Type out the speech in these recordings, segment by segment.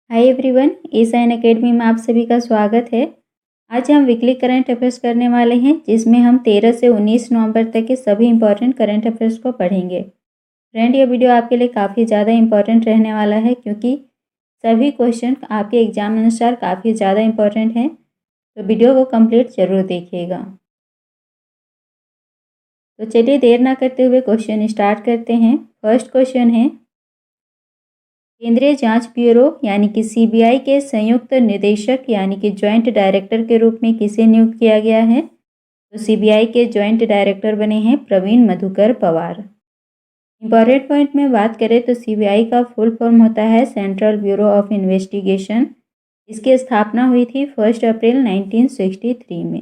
Hi everyone, assign academy में आप सभी का स्वागत है। आज हम वीकली करंट अफेयर्स करने वाले हैं, जिसमें हम 13 से 19 नवंबर तक के सभी इंपॉर्टेंट करंट अफेयर्स को पढ़ेंगे। फ्रेंड, ये वीडियो आपके लिए काफ़ी ज़्यादा इंपॉर्टेंट रहने वाला है, क्योंकि सभी क्वेश्चन आपके एग्जाम अनुसार काफ़ी ज़्यादा इंपॉर्टेंट हैं। तो वीडियो को कंप्लीट ज़रूर देखिएगा। तो चलिए देर ना करते हुए क्वेश्चन स्टार्ट करते हैं। फर्स्ट क्वेश्चन है, केंद्रीय जांच ब्यूरो यानी कि सीबीआई के संयुक्त निदेशक यानी कि ज्वाइंट डायरेक्टर के रूप में किसे नियुक्त किया गया है? तो सीबीआई के ज्वाइंट डायरेक्टर बने हैं प्रवीण मधुकर पवार। इंपॉर्टेंट पॉइंट में बात करें तो सीबीआई का फुल फॉर्म होता है सेंट्रल ब्यूरो ऑफ इन्वेस्टिगेशन। इसकी स्थापना हुई थी 1 अप्रैल 1963 में।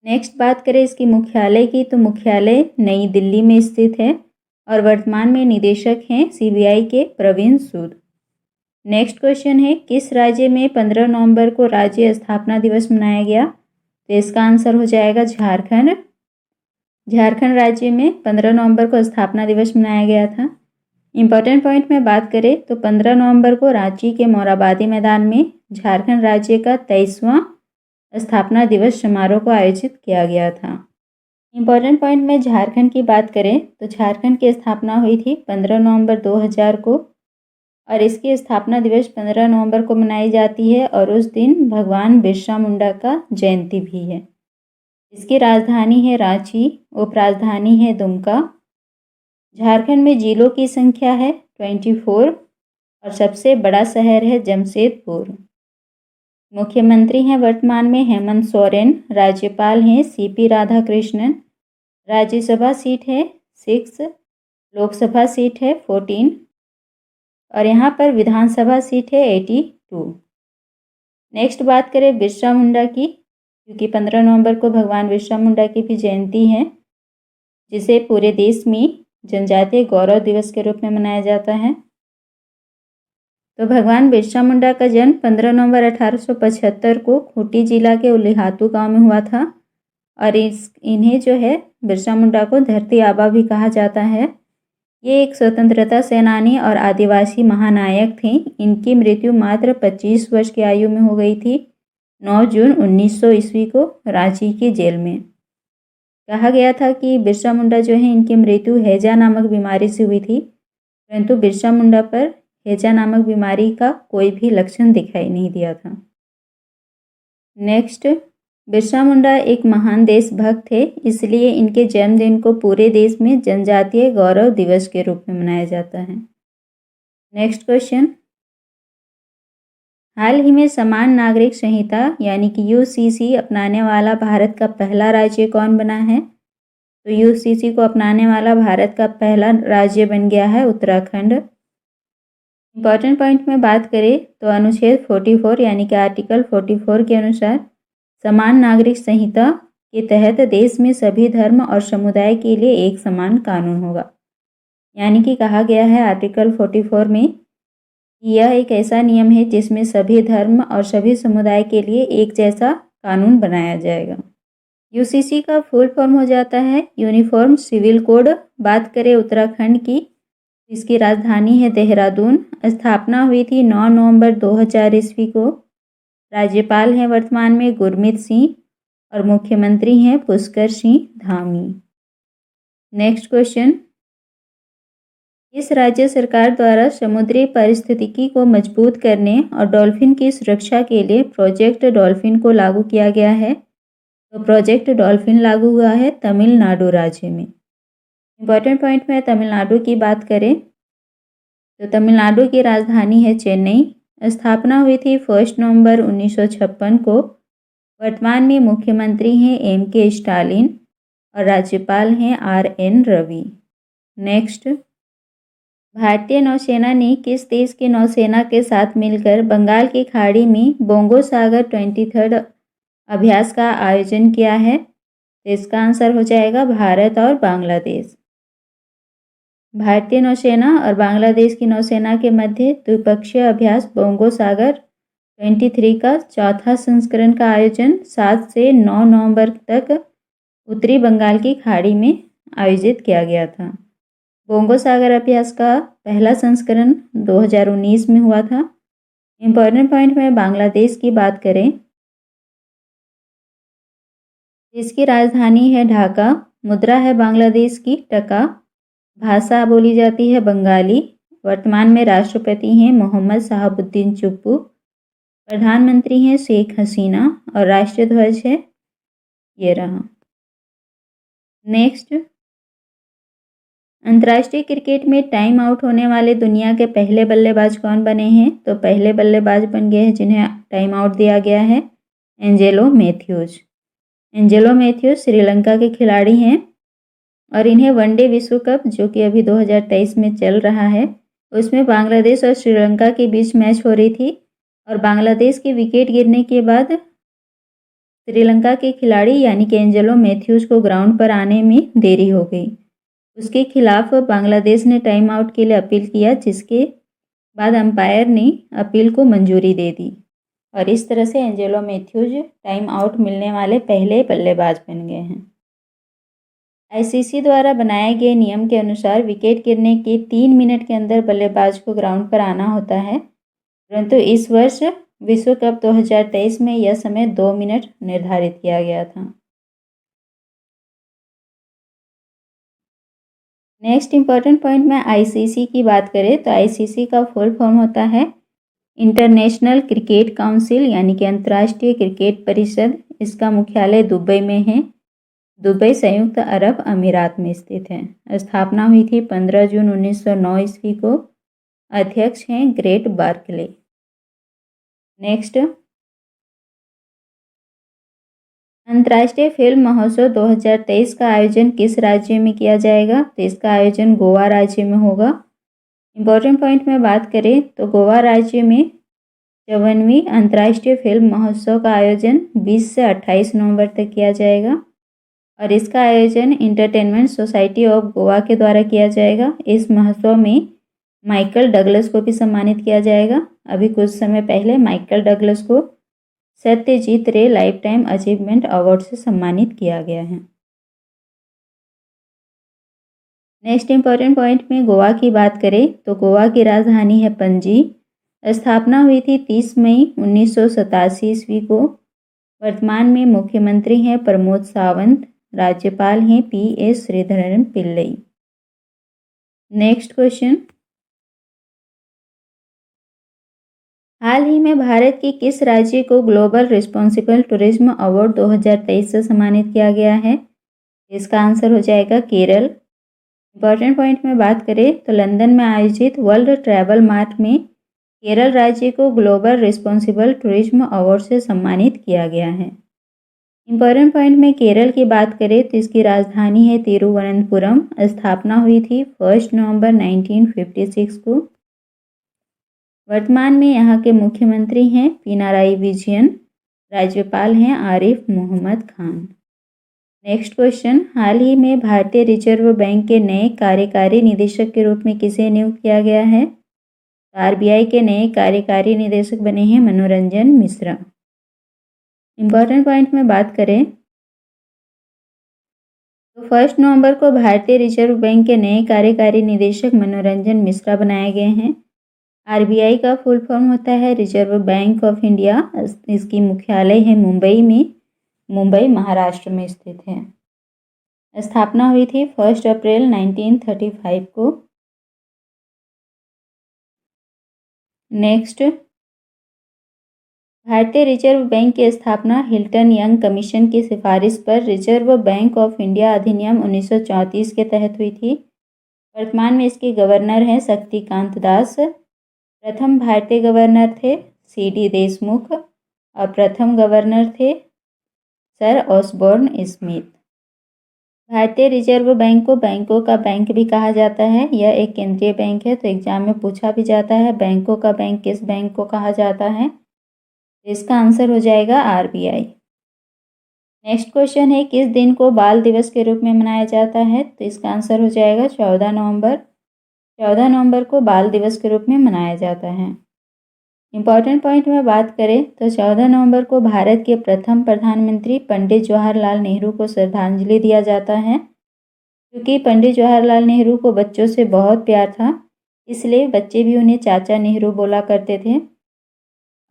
नेक्स्ट बात करें इसकी मुख्यालय की, तो मुख्यालय नई दिल्ली में स्थित है और वर्तमान में निदेशक हैं सीबीआई के प्रवीण सूद। नेक्स्ट क्वेश्चन है, किस राज्य में 15 नवंबर को राज्य स्थापना दिवस मनाया गया? तो इसका आंसर हो जाएगा झारखंड। झारखंड राज्य में 15 नवंबर को स्थापना दिवस मनाया गया था। इंपॉर्टेंट पॉइंट में बात करें तो 15 नवंबर को रांची के मोरहाबादी मैदान में झारखंड राज्य का 23वां स्थापना दिवस समारोह को आयोजित किया गया था। इंपॉर्टेंट पॉइंट में झारखंड की बात करें तो झारखंड की स्थापना हुई थी 15 नवंबर 2000 को और इसकी स्थापना दिवस 15 नवंबर को मनाई जाती है और उस दिन भगवान बिरसा मुंडा का जयंती भी है। इसकी राजधानी है रांची, उपराजधानी है दुमका। झारखंड में जिलों की संख्या है 24 और सबसे बड़ा शहर है जमशेदपुर। मुख्यमंत्री हैं वर्तमान में हेमंत सोरेन। राज्यपाल हैं सीपी राधाकृष्णन। राज्यसभा सीट है 6, लोकसभा सीट है 14 और यहाँ पर विधानसभा सीट है 82। नेक्स्ट बात करें बिरसा मुंडा की, क्योंकि 15 नवंबर को भगवान बिरसा मुंडा की भी जयंती है, जिसे पूरे देश में जनजातीय गौरव दिवस के रूप में मनाया जाता है। तो भगवान बिरसा मुंडा का जन्म 15 नवंबर 1875 को खूंटी जिला के उलिहातू गांव में हुआ था और इन्हें जो है बिरसा मुंडा को धरती आबा भी कहा जाता है। ये एक स्वतंत्रता सेनानी और आदिवासी महानायक थे। इनकी मृत्यु मात्र 25 वर्ष की आयु में हो गई थी 9 जून 1900 ईस्वी को रांची की जेल में। कहा गया था कि बिरसा मुंडा जो है इनकी मृत्यु हैजा नामक बीमारी से हुई थी, परंतु बिरसा मुंडा पर हैजा नामक बीमारी का कोई भी लक्षण दिखाई नहीं दिया था। नेक्स्ट, बिरसा मुंडा एक महान देशभक्त थे, इसलिए इनके जन्मदिन को पूरे देश में जनजातीय गौरव दिवस के रूप में मनाया जाता है। नेक्स्ट क्वेश्चन, हाल ही में समान नागरिक संहिता यानी कि यूसीसी अपनाने वाला भारत का पहला राज्य कौन बना है? तो यूसीसी को अपनाने वाला भारत का पहला राज्य बन गया है उत्तराखंड। इंपॉर्टेंट पॉइंट में बात करें तो अनुच्छेद 44 यानी कि आर्टिकल 44 के अनुसार समान नागरिक संहिता के तहत देश में सभी धर्म और समुदाय के लिए एक समान कानून होगा। यानी कि कहा गया है आर्टिकल 44 में कि यह एक ऐसा नियम है जिसमें सभी धर्म और सभी समुदाय के लिए एक जैसा कानून बनाया जाएगा। यूसीसी का फुल फॉर्म हो जाता है यूनिफॉर्म सिविल कोड। बात करें उत्तराखंड की, इसकी राजधानी है देहरादून। स्थापना हुई थी 9 नवंबर 2000 ईस्वी को। राज्यपाल हैं वर्तमान में गुरमीत सिंह और मुख्यमंत्री हैं पुष्कर सिंह धामी। नेक्स्ट क्वेश्चन, इस राज्य सरकार द्वारा समुद्री पारिस्थितिकी को मजबूत करने और डॉल्फिन की सुरक्षा के लिए प्रोजेक्ट डॉल्फिन को लागू किया गया है? तो प्रोजेक्ट डॉल्फिन लागू हुआ है तमिलनाडु राज्य में। इंपॉर्टेंट पॉइंट में तमिलनाडु की बात करें तो तमिलनाडु की राजधानी है चेन्नई। स्थापना हुई थी 1 नवंबर 1956 को। वर्तमान में मुख्यमंत्री हैं एम.के. स्टालिन और राज्यपाल हैं आर.एन. रवि। नेक्स्ट, भारतीय नौसेना ने किस देश की नौसेना के साथ मिलकर बंगाल की खाड़ी में बोंगो सागर 23 अभ्यास का आयोजन किया है? तो इसका आंसर हो जाएगा भारत और बांग्लादेश। भारतीय नौसेना और बांग्लादेश की नौसेना के मध्य द्विपक्षीय अभ्यास बोंगो सागर 23 का चौथा संस्करण का आयोजन 7 से 9 नवंबर तक उत्तरी बंगाल की खाड़ी में आयोजित किया गया था। बोंगो सागर अभ्यास का पहला संस्करण 2019 में हुआ था इम्पोर्टेंट पॉइंट में बांग्लादेश की बात करें, इसकी राजधानी है ढाका, मुद्रा है बांग्लादेश की टका, भाषा बोली जाती है बंगाली, वर्तमान में राष्ट्रपति हैं मोहम्मद शहाबुद्दीन चुप्पू, प्रधानमंत्री हैं शेख हसीना और राष्ट्रीय ध्वज है ये रहा। नेक्स्ट, अंतर्राष्ट्रीय क्रिकेट में टाइम आउट होने वाले दुनिया के पहले बल्लेबाज कौन बने हैं? तो पहले बल्लेबाज बन गए हैं जिन्हें टाइम आउट दिया गया है Angelo Mathews. Angelo Mathews Sri Lanka के खिलाड़ी हैं और इन्हें वनडे विश्व कप जो कि अभी 2023 में चल रहा है उसमें बांग्लादेश और श्रीलंका के बीच मैच हो रही थी और बांग्लादेश की विकेट गिरने के बाद श्रीलंका के खिलाड़ी यानी कि एंजेलो मैथ्यूज को ग्राउंड पर आने में देरी हो गई। उसके खिलाफ बांग्लादेश ने टाइम आउट के लिए अपील किया, जिसके बाद अंपायर ने अपील को मंजूरी दे दी और इस तरह से एंजेलो मैथ्यूज टाइम आउट मिलने वाले पहले बल्लेबाज बन गए हैं। आईसीसी द्वारा बनाए गए नियम के अनुसार विकेट गिरने के 3 मिनट के अंदर बल्लेबाज को ग्राउंड पर आना होता है, परंतु इस वर्ष विश्व कप 2023 में यह समय 2 मिनट निर्धारित किया गया था। नेक्स्ट इंपॉर्टेंट पॉइंट में आईसीसी की बात करें तो आईसीसी का फुल फॉर्म होता है इंटरनेशनल क्रिकेट काउंसिल यानी कि अंतर्राष्ट्रीय क्रिकेट परिषद। इसका मुख्यालय दुबई में है। दुबई संयुक्त अरब अमीरात में स्थित है। स्थापना हुई थी 15 जून 1909 ईस्वी को। अध्यक्ष हैं ग्रेट बार्कले। नेक्स्ट, अंतर्राष्ट्रीय फिल्म महोत्सव 2023 का आयोजन किस राज्य में किया जाएगा? तो इसका आयोजन गोवा राज्य में होगा। इम्पोर्टेंट पॉइंट में बात करें तो गोवा राज्य में 54वीं अंतर्राष्ट्रीय फिल्म महोत्सव का आयोजन 20 से 28 नवंबर तक किया जाएगा और इसका आयोजन इंटरटेनमेंट सोसाइटी ऑफ गोवा के द्वारा किया जाएगा। इस महोत्सव में माइकल डगलस को भी सम्मानित किया जाएगा। अभी कुछ समय पहले माइकल डगलस को सत्यजीत रे लाइफ टाइम अचीवमेंट अवार्ड से सम्मानित किया गया है। नेक्स्ट इंपॉर्टेंट पॉइंट में गोवा की बात करें तो गोवा की राजधानी है पणजी। स्थापना हुई थी 30 मई 1987 ईस्वी को। वर्तमान में मुख्यमंत्री हैं प्रमोद सावंत, राज्यपाल हैं PS Sreedharan Pillai. Next question, हाल ही में भारत के किस राज्य को ग्लोबल रिस्पॉन्सिबल टूरिज्म अवार्ड 2023 से सम्मानित किया गया है? इसका आंसर हो जाएगा केरल। इंपॉर्टेंट पॉइंट में बात करें तो लंदन में आयोजित वर्ल्ड ट्रैवल मार्ट में केरल राज्य को ग्लोबल रिस्पॉन्सिबल टूरिज्म अवार्ड से सम्मानित किया गया है। इंपॉर्टेंट पॉइंट में केरल की बात करें तो इसकी राजधानी है तिरुवनंतपुरम। स्थापना हुई थी 1 नवंबर 1956 को। वर्तमान में यहाँ के मुख्यमंत्री हैं पिनाराई विजयन, राज्यपाल हैं आरिफ मोहम्मद खान। नेक्स्ट क्वेश्चन, हाल ही में भारतीय रिजर्व बैंक के नए कार्यकारी निदेशक के रूप में किसे नियुक्त किया गया है? RBI के नए कार्यकारी निदेशक बने हैं मनोरंजन मिश्रा। इंपॉर्टेंट पॉइंट में बात करें तो 1 नवंबर को भारतीय रिजर्व बैंक के नए कार्यकारी निदेशक मनोरंजन मिश्रा बनाए गए हैं। RBI का फुल फॉर्म होता है रिजर्व बैंक ऑफ इंडिया। इसकी मुख्यालय है मुंबई में। मुंबई महाराष्ट्र में स्थित है। स्थापना हुई थी 1 अप्रैल 1935 को। नेक्स्ट, भारतीय रिजर्व बैंक की स्थापना हिल्टन यंग कमीशन की सिफारिश पर रिजर्व बैंक ऑफ इंडिया अधिनियम 1934 के तहत हुई थी। वर्तमान में इसके गवर्नर हैं शक्तिकांत दास। प्रथम भारतीय गवर्नर थे CD देशमुख और प्रथम गवर्नर थे सर ऑसबोर्न स्मिथ। भारतीय रिजर्व बैंक को बैंकों का बैंक भी कहा जाता है। यह एक केंद्रीय बैंक है, तो एग्जाम में पूछा भी जाता है बैंकों का बैंक किस बैंक को कहा जाता है। इसका आंसर हो जाएगा RBI। नेक्स्ट क्वेश्चन है, किस दिन को बाल दिवस के रूप में मनाया जाता है? तो इसका आंसर हो जाएगा 14 नवंबर। 14 नवंबर को बाल दिवस के रूप में मनाया जाता है। इंपॉर्टेंट पॉइंट में बात करें तो 14 नवंबर को भारत के प्रथम प्रधानमंत्री पंडित जवाहरलाल नेहरू को श्रद्धांजलि दिया जाता है। क्योंकि पंडित जवाहरलाल नेहरू को बच्चों से बहुत प्यार था, इसलिए बच्चे भी उन्हें चाचा नेहरू बोला करते थे।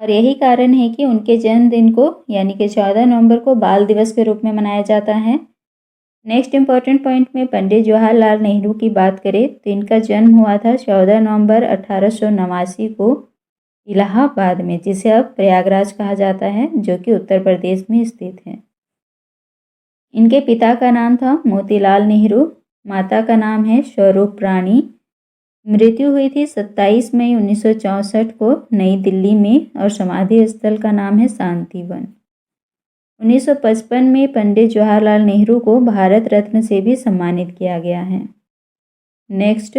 और यही कारण है कि उनके जन्मदिन को यानी कि 14 नवंबर को बाल दिवस के रूप में मनाया जाता है। नेक्स्ट इम्पॉर्टेंट पॉइंट में पंडित जवाहरलाल नेहरू की बात करें तो इनका जन्म हुआ था 14 नवंबर 1889 को इलाहाबाद में, जिसे अब प्रयागराज कहा जाता है, जो कि उत्तर प्रदेश में स्थित है। इनके पिता का नाम था मोतीलाल नेहरू, माता का नाम है स्वरूप रानी। मृत्यु हुई थी 27 मई 1964 को नई दिल्ली में और समाधि स्थल का नाम है शांतिवन। 1955 में पंडित जवाहरलाल नेहरू को भारत रत्न से भी सम्मानित किया गया है। नेक्स्ट,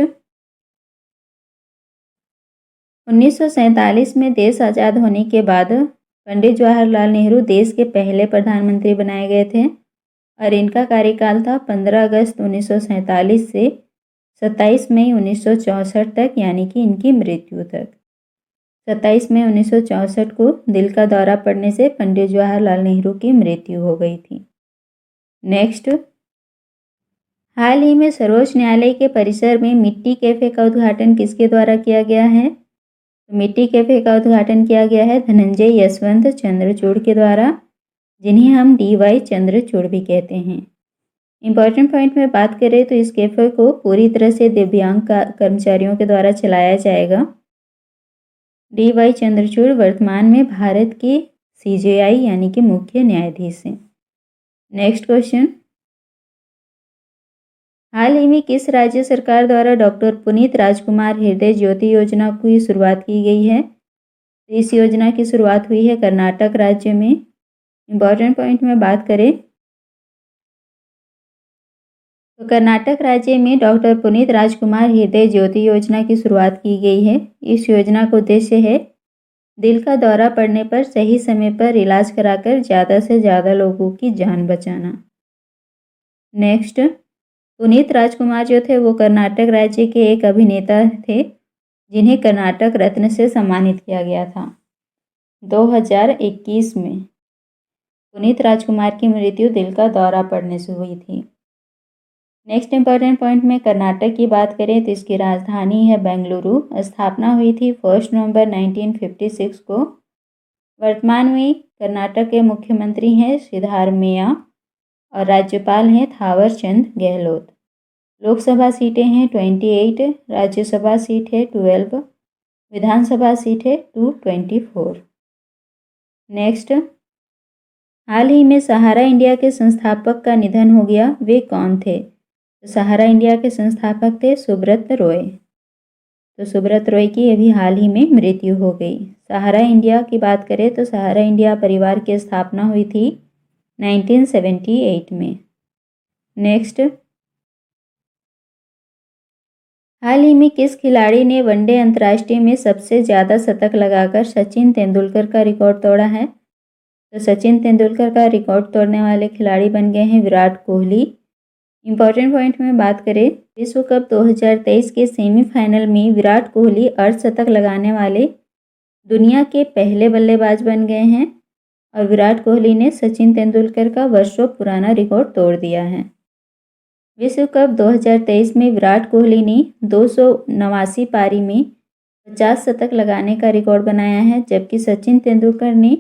1947 में देश आज़ाद होने के बाद पंडित जवाहरलाल नेहरू देश के पहले प्रधानमंत्री बनाए गए थे और इनका कार्यकाल था 15 अगस्त 1947 से 27 मई 1964 तक, यानी कि इनकी मृत्यु तक। 27 मई 1964 को दिल का दौरा पड़ने से पंडित जवाहरलाल नेहरू की मृत्यु हो गई थी। नेक्स्ट, हाल ही में सर्वोच्च न्यायालय के परिसर में मिट्टी कैफे का उद्घाटन किसके द्वारा किया गया है? तो मिट्टी कैफे का उद्घाटन किया गया है धनंजय यशवंत चंद्रचूड़ के द्वारा, जिन्हें हम DY चंद्रचूड़ भी कहते हैं। इम्पॉर्टेंट पॉइंट में बात करें तो इस कैफे को पूरी तरह से दिव्यांग कर्मचारियों के द्वारा चलाया जाएगा। DY चंद्रचूड़ वर्तमान में भारत के CJI यानी कि मुख्य न्यायाधीश हैं। नेक्स्ट क्वेश्चन, हाल ही में किस राज्य सरकार द्वारा डॉक्टर पुनीत राजकुमार हृदय ज्योति योजना की शुरुआत की गई है? तो इस योजना की शुरुआत हुई है कर्नाटक राज्य में। इम्पॉर्टेंट पॉइंट में बात करें तो कर्नाटक राज्य में डॉक्टर पुनीत राजकुमार हृदय ज्योति योजना की शुरुआत की गई है। इस योजना का उद्देश्य है दिल का दौरा पड़ने पर सही समय पर इलाज कराकर ज़्यादा से ज़्यादा लोगों की जान बचाना। नेक्स्ट, पुनीत राजकुमार जो थे वो कर्नाटक राज्य के एक अभिनेता थे जिन्हें कर्नाटक रत्न से सम्मानित किया गया था 2021 में। पुनीत राजकुमार की मृत्यु दिल का दौरा पड़ने से हुई थी। नेक्स्ट इंपॉर्टेंट पॉइंट में कर्नाटक की बात करें तो इसकी राजधानी है बेंगलुरु। स्थापना हुई थी 1 नवंबर 1956 को। वर्तमान में कर्नाटक के मुख्यमंत्री हैं सिद्धारमैया और राज्यपाल हैं थावर चंद गहलोत। लोकसभा सीटें हैं 28, राज्यसभा सीट है 12, विधानसभा सीट है 224। नेक्स्ट, हाल ही में सहारा इंडिया के संस्थापक का निधन हो गया, वे कौन थे? तो सहारा इंडिया के संस्थापक थे सुब्रत रॉय। तो सुब्रत रॉय की अभी हाल ही में मृत्यु हो गई। सहारा इंडिया की बात करें तो सहारा इंडिया परिवार की स्थापना हुई थी 1978 में। नेक्स्ट, हाल ही में किस खिलाड़ी ने वनडे अंतर्राष्ट्रीय में सबसे ज़्यादा शतक लगाकर सचिन तेंदुलकर का रिकॉर्ड तोड़ा है? तो सचिन तेंदुलकर का रिकॉर्ड तोड़ने वाले खिलाड़ी बन गए हैं विराट कोहली। इंपॉर्टेंट पॉइंट में बात करें, विश्व कप 2023 के सेमीफाइनल में विराट कोहली अर्धशतक लगाने वाले दुनिया के पहले बल्लेबाज बन गए हैं और विराट कोहली ने सचिन तेंदुलकर का वर्षों पुराना रिकॉर्ड तोड़ दिया है। विश्व कप 2023 में विराट कोहली ने 289 पारी में 50 शतक लगाने का रिकॉर्ड बनाया है, जबकि सचिन तेंदुलकर ने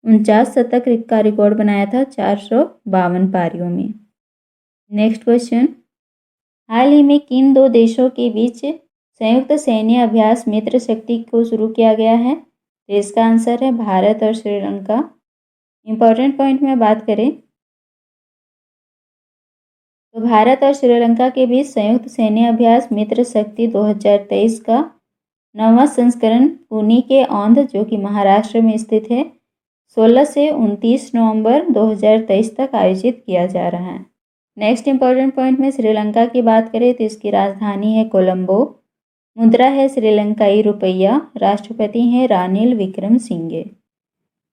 49 शतक का रिकॉर्ड बनाया था 452 पारियों में। नेक्स्ट क्वेश्चन, हाल ही में किन दो देशों के बीच संयुक्त सैन्य अभ्यास मित्र शक्ति को शुरू किया गया है? तो इसका आंसर है भारत और श्रीलंका। इंपॉर्टेंट पॉइंट में बात करें तो भारत और श्रीलंका के बीच संयुक्त सैन्य अभ्यास मित्र शक्ति 2023 का 9वां संस्करण पुणे के औंध जो कि महाराष्ट्र में स्थित है 16 से 29 नवंबर 2023 तक आयोजित किया जा रहा है। नेक्स्ट इंपॉर्टेंट पॉइंट में श्रीलंका की बात करें तो इसकी राजधानी है कोलंबो, मुद्रा है श्रीलंकाई रुपया, राष्ट्रपति हैं रानिल विक्रमसिंघे।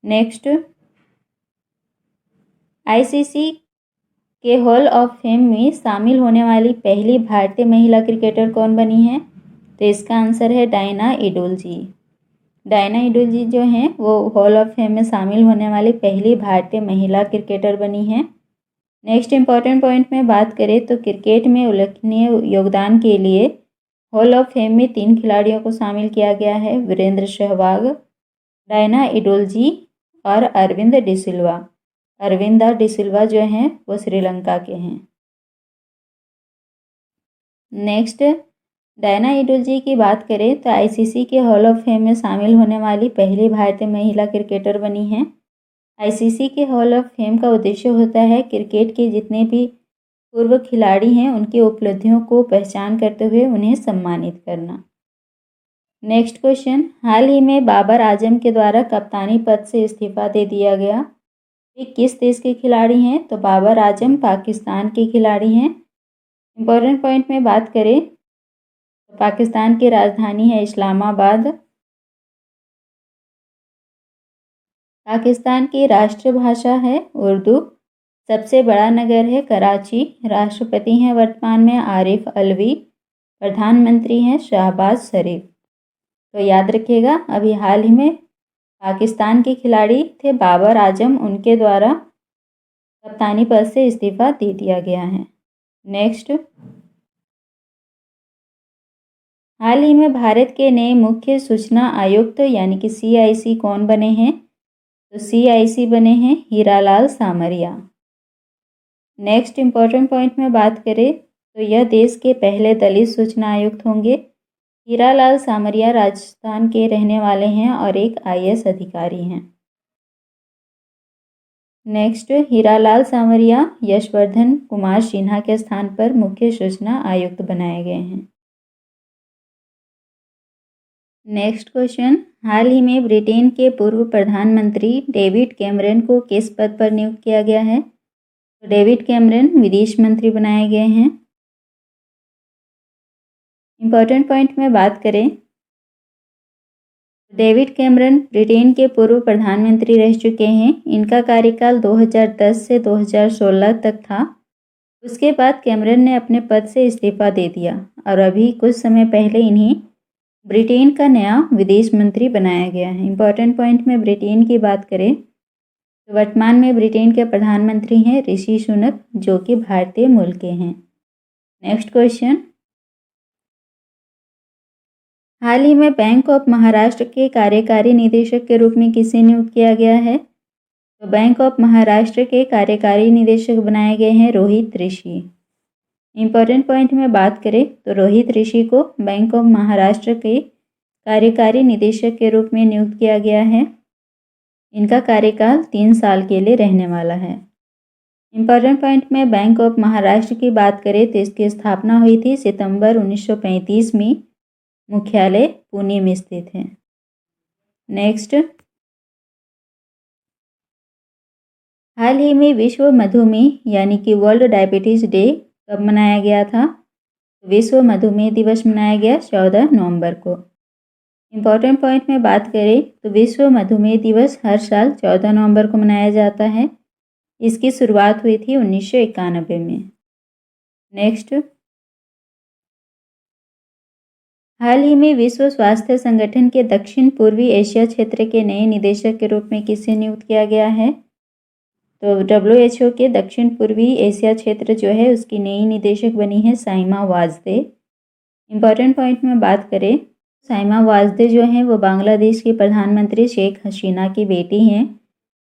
नेक्स्ट, ICC के हॉल ऑफ फेम में शामिल होने वाली पहली भारतीय महिला क्रिकेटर कौन बनी है? तो इसका आंसर है डायना इडुल्जी। डायना इडुल्जी जो हैं वो हॉल ऑफ फेम में शामिल होने वाली पहली भारतीय महिला क्रिकेटर बनी हैं। नेक्स्ट इंपॉर्टेंट पॉइंट में बात करें तो क्रिकेट में उल्लेखनीय योगदान के लिए हॉल ऑफ फेम में 3 खिलाड़ियों को शामिल किया गया है, वीरेंद्र सहवाग, डायना इडोल्जी और अरविंद डिसिल्वा। अरविंद डिसिल्वा जो हैं वो श्रीलंका के हैं। नेक्स्ट, डायना इडोल्जी की बात करें तो आईसीसी के हॉल ऑफ फेम में शामिल होने वाली पहली भारतीय महिला क्रिकेटर बनी हैं। आईसीसी के हॉल ऑफ फेम का उद्देश्य होता है क्रिकेट के जितने भी पूर्व खिलाड़ी हैं उनकी उपलब्धियों को पहचान करते हुए उन्हें सम्मानित करना। नेक्स्ट क्वेश्चन, हाल ही में बाबर आजम के द्वारा कप्तानी पद से इस्तीफा दे दिया गया। ये किस देश के खिलाड़ी हैं? तो बाबर आजम पाकिस्तान के खिलाड़ी हैं। इम्पोर्टेंट पॉइंट में बात करें तो पाकिस्तान की राजधानी है इस्लामाबाद। पाकिस्तान की राष्ट्रभाषा है उर्दू। सबसे बड़ा नगर है कराची। राष्ट्रपति हैं वर्तमान में आरिफ अलवी। प्रधानमंत्री हैं शहबाज शरीफ। तो याद रखिएगा, अभी हाल ही में पाकिस्तान के खिलाड़ी थे बाबर आजम, उनके द्वारा कप्तानी पद से इस्तीफा दे दिया गया है। नेक्स्ट, हाल ही में भारत के नए मुख्य सूचना आयुक्त यानी कि सीआईसी कौन बने हैं? तो सीआईसी बने हैं Hiralal Samariya. Next important point में बात करें तो यह देश के पहले दलित सूचना आयुक्त होंगे। हीरालाल सामरिया राजस्थान के रहने वाले हैं और एक आईएएस अधिकारी हैं। नेक्स्ट, हीरालाल सामरिया यशवर्धन कुमार सिन्हा के स्थान पर मुख्य सूचना आयुक्त बनाए गए हैं। नेक्स्ट क्वेश्चन, हाल ही में ब्रिटेन के पूर्व प्रधानमंत्री डेविड कैमरन को किस पद पर नियुक्त किया गया है? तो डेविड कैमरन विदेश मंत्री बनाए गए हैं। इम्पोर्टेंट पॉइंट में बात करें, डेविड कैमरन ब्रिटेन के पूर्व प्रधानमंत्री रह चुके हैं। इनका कार्यकाल 2010 से 2016 तक था। उसके बाद कैमरन ने अपने पद से इस्तीफा दे दिया और अभी कुछ समय पहले इन्हें ब्रिटेन का नया विदेश मंत्री बनाया गया है। इम्पोर्टेंट पॉइंट में ब्रिटेन की बात करें तो वर्तमान में ब्रिटेन के प्रधानमंत्री हैं ऋषि सुनक, जो कि भारतीय मूल के हैं। नेक्स्ट क्वेश्चन, हाल ही में बैंक ऑफ महाराष्ट्र के कार्यकारी निदेशक के रूप में किसे नियुक्त किया गया है? तो बैंक ऑफ महाराष्ट्र के कार्यकारी निदेशक बनाए गए हैं रोहित ऋषि। इम्पोर्टेंट पॉइंट में बात करें तो रोहित ऋषि को बैंक ऑफ महाराष्ट्र के कार्यकारी निदेशक के रूप में नियुक्त किया गया है। इनका कार्यकाल 3 साल के लिए रहने वाला है। इम्पोर्टेंट पॉइंट में बैंक ऑफ महाराष्ट्र की बात करें तो इसकी स्थापना हुई थी सितंबर 1935 में। मुख्यालय पुणे में स्थित है। नेक्स्ट, हाल ही में विश्व मधुमेह यानी कि वर्ल्ड डायबिटीज़ डे कब मनाया गया था? विश्व मधुमेह दिवस मनाया गया 14 नवंबर को। इम्पोर्टेंट पॉइंट में बात करें तो विश्व मधुमेह दिवस हर साल 14 नवंबर को मनाया जाता है। इसकी शुरुआत हुई थी 1991 में। नेक्स्ट, हाल ही में विश्व स्वास्थ्य संगठन के दक्षिण पूर्वी एशिया क्षेत्र के नए निदेशक के रूप में किसे नियुक्त किया गया है? तो WHO के दक्षिण पूर्वी एशिया क्षेत्र जो है उसकी नई निदेशक बनी है साइमा वाजदे। इम्पोर्टेंट पॉइंट में बात करें, साइमा वाजदे जो हैं वो बांग्लादेश की प्रधानमंत्री शेख हसीना की बेटी हैं।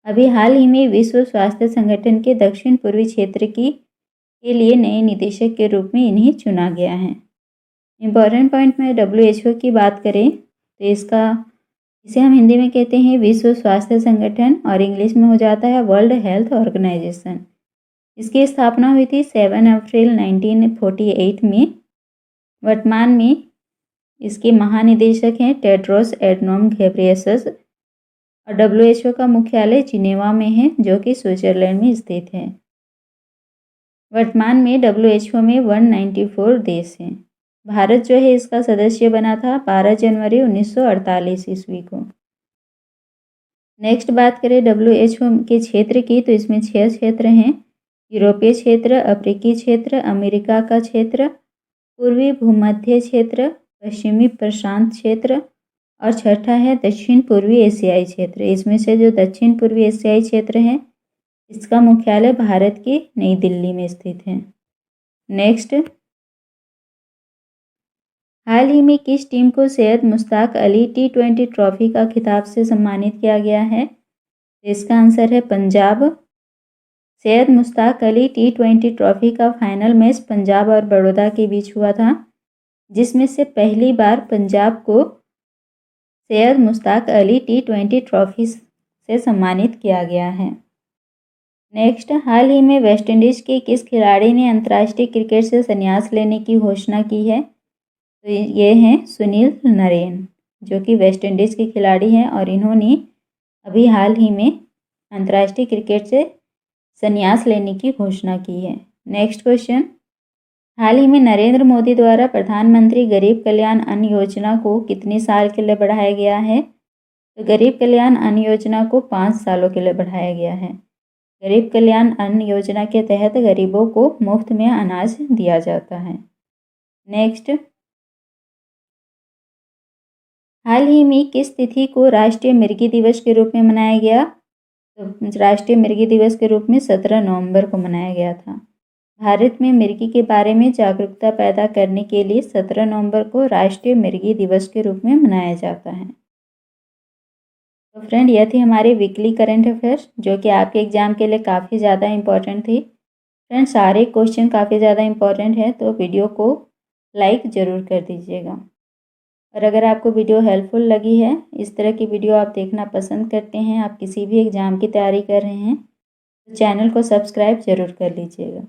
अभी हाल ही में विश्व स्वास्थ्य संगठन के दक्षिण पूर्वी क्षेत्र के लिए नए निदेशक के रूप में इन्हें चुना गया है। इम्पोर्टेंट पॉइंट में WHO की बात करें तो इसे हम हिंदी में कहते हैं विश्व स्वास्थ्य संगठन और इंग्लिश में हो जाता है वर्ल्ड हेल्थ ऑर्गेनाइजेशन। इसकी स्थापना हुई थी 7 अप्रैल 1948 में। वर्तमान में इसके महानिदेशक हैं टेड्रोस एडनोम घेब्रेयेसस और WHO का मुख्यालय जिनेवा में है, जो कि स्विट्जरलैंड में स्थित है। वर्तमान में WHO में 194 देश हैं। भारत जो है इसका सदस्य बना था 12 जनवरी 1948 ईस्वी को। नेक्स्ट बात करें WHO के क्षेत्र की तो इसमें 6 क्षेत्र हैं। यूरोपीय क्षेत्र, अफ्रीकी क्षेत्र, अमेरिका का क्षेत्र, पूर्वी भूमध्य क्षेत्र, पश्चिमी प्रशांत क्षेत्र और छठा है दक्षिण पूर्वी एशियाई क्षेत्र। इसमें से जो दक्षिण पूर्वी एशियाई क्षेत्र है इसका मुख्यालय भारत की नई दिल्ली में स्थित है। नेक्स्ट, हाल ही में किस टीम को सैयद मुश्ताक अली T20 ट्रॉफी का खिताब से सम्मानित किया गया है? तो इसका आंसर है पंजाब। सैयद मुश्ताक अली T20 ट्रॉफी का फाइनल मैच पंजाब और बड़ौदा के बीच हुआ था, जिसमें से पहली बार पंजाब को सैयद मुश्ताक अली T20 ट्रॉफी से सम्मानित किया गया है। नेक्स्ट, हाल ही में वेस्टइंडीज़ के किस खिलाड़ी ने अंतर्राष्ट्रीय क्रिकेट से संन्यास लेने की घोषणा की है? तो ये हैं सुनील नरेन, जो कि वेस्टइंडीज़ के खिलाड़ी हैं और इन्होंने अभी हाल ही में अंतर्राष्ट्रीय क्रिकेट से संन्यास लेने की घोषणा की है। नेक्स्ट क्वेश्चन, हाल ही में नरेंद्र मोदी द्वारा प्रधानमंत्री गरीब कल्याण अन्न योजना को कितने साल के लिए बढ़ाया गया है? तो गरीब कल्याण अन्न योजना को 5 सालों के लिए बढ़ाया गया है। गरीब कल्याण अन्न योजना के तहत गरीबों को मुफ्त में अनाज दिया जाता है। नेक्स्ट, हाल ही में किस तिथि को राष्ट्रीय मिर्गी दिवस के रूप में मनाया गया? तो राष्ट्रीय मिर्गी दिवस के रूप में 17 नवंबर को मनाया गया था। भारत में मिर्गी के बारे में जागरूकता पैदा करने के लिए 17 नवंबर को राष्ट्रीय मिर्गी दिवस के रूप में मनाया जाता है। तो फ्रेंड, यह थी हमारी वीकली करंट अफेयर्स, जो कि आपके एग्ज़ाम के लिए काफ़ी ज़्यादा इम्पॉर्टेंट थी। फ्रेंड, सारे क्वेश्चन काफ़ी ज़्यादा इम्पॉर्टेंट है, तो वीडियो को लाइक ज़रूर कर दीजिएगा। और अगर आपको वीडियो हेल्पफुल लगी है, इस तरह की वीडियो आप देखना पसंद करते हैं, आप किसी भी एग्ज़ाम की तैयारी कर रहे हैं, तो चैनल को सब्सक्राइब ज़रूर कर लीजिएगा।